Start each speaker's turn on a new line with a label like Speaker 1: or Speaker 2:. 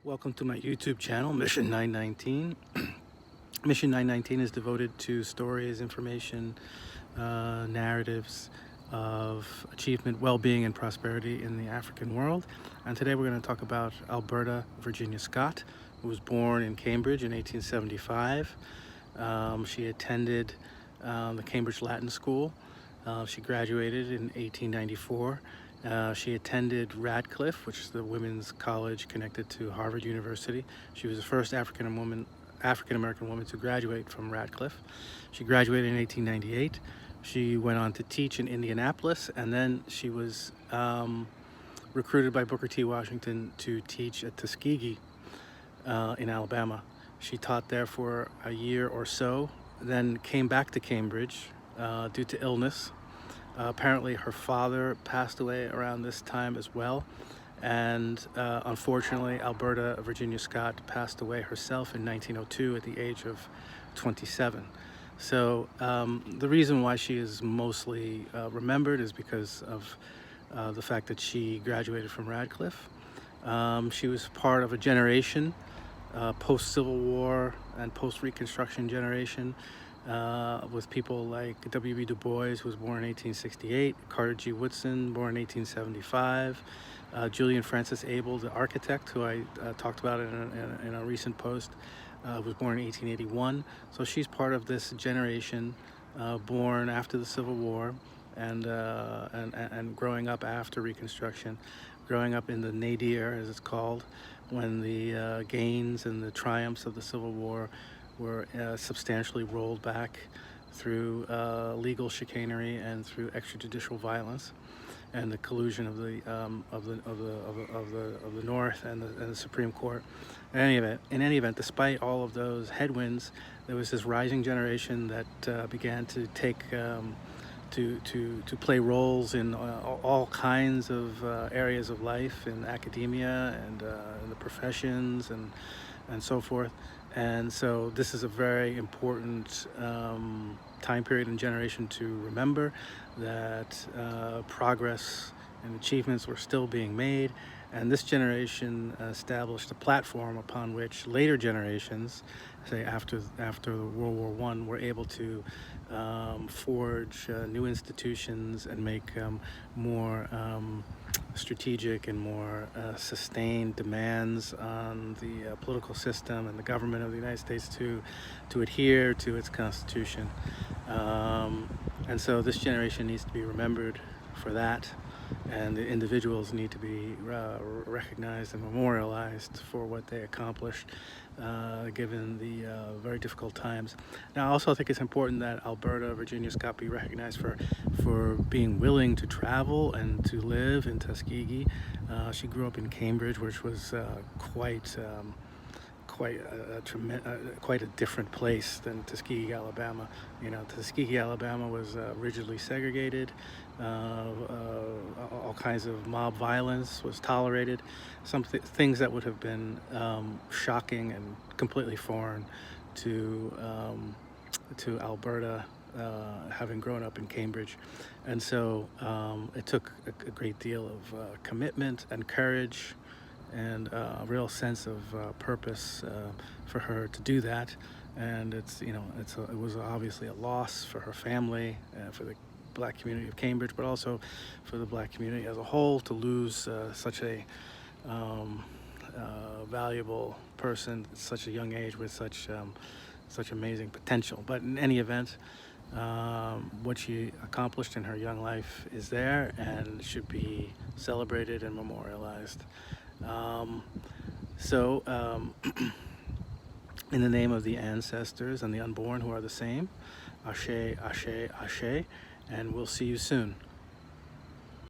Speaker 1: Welcome to my YouTube channel, Mission 919. Mission 919 is devoted to stories, information, narratives of achievement, well-being, and prosperity in the African world. And today we're going to talk about Alberta Virginia Scott, who was born in Cambridge in 1875. She attended the Cambridge Latin School. She graduated in 1894. She attended Radcliffe, which is the women's college connected to Harvard University. She was the first African-American woman to graduate from Radcliffe. She graduated in 1898. She went on to teach in Indianapolis, and then she was recruited by Booker T. Washington to teach at Tuskegee in Alabama. She taught there for a year or so, then came back to Cambridge due to illness. Apparently her father passed away around this time as well, and unfortunately Alberta Virginia Scott passed away herself in 1902 at the age of 27. So the reason why she is mostly remembered is because of the fact that she graduated from Radcliffe. She was part of a generation, post-Civil War and post-Reconstruction generation, with people like W.B. Du Bois, who was born in 1868, Carter G. Woodson, born in 1875, Julian Francis Abel, the architect, who I talked about in a recent post, was born in 1881. So she's part of this generation born after the Civil War and growing up after Reconstruction, growing up in the nadir, as it's called, when the gains and the triumphs of the Civil War were substantially rolled back through legal chicanery and through extrajudicial violence, and the collusion of the North and the Supreme Court. In any event, despite all of those headwinds, there was this rising generation that began to take to play roles in all kinds of areas of life, in academia and in the professions and so forth. And so this is a very important time period and generation to remember, that progress and achievements were still being made, and this generation established a platform upon which later generations, say after World War I, were able to forge new institutions and make more strategic and more sustained demands on the political system and the government of the United States to adhere to its Constitution. And so this generation needs to be remembered for that, and the individuals need to be recognized and memorialized for what they accomplished, given the very difficult times. Now, I also think it's important that Alberta Virginia Scott be recognized for being willing to travel and to live in Tuskegee. She grew up in Cambridge, which was quite a different place than Tuskegee, Alabama. You know, Tuskegee, Alabama was rigidly segregated. All kinds of mob violence was tolerated. Some things that would have been shocking and completely foreign to Alberta, having grown up in Cambridge. And so it took a great deal of commitment and courage and a real sense of purpose for her to do that. And it was obviously a loss for her family, for the Black community of Cambridge, but also for the Black community as a whole, to lose such a valuable person at such a young age with such amazing potential. But in any event, what she accomplished in her young life is there and should be celebrated and memorialized. In the name of the ancestors and the unborn who are the same, Ashe, Ashe, Ashe, and we'll see you soon.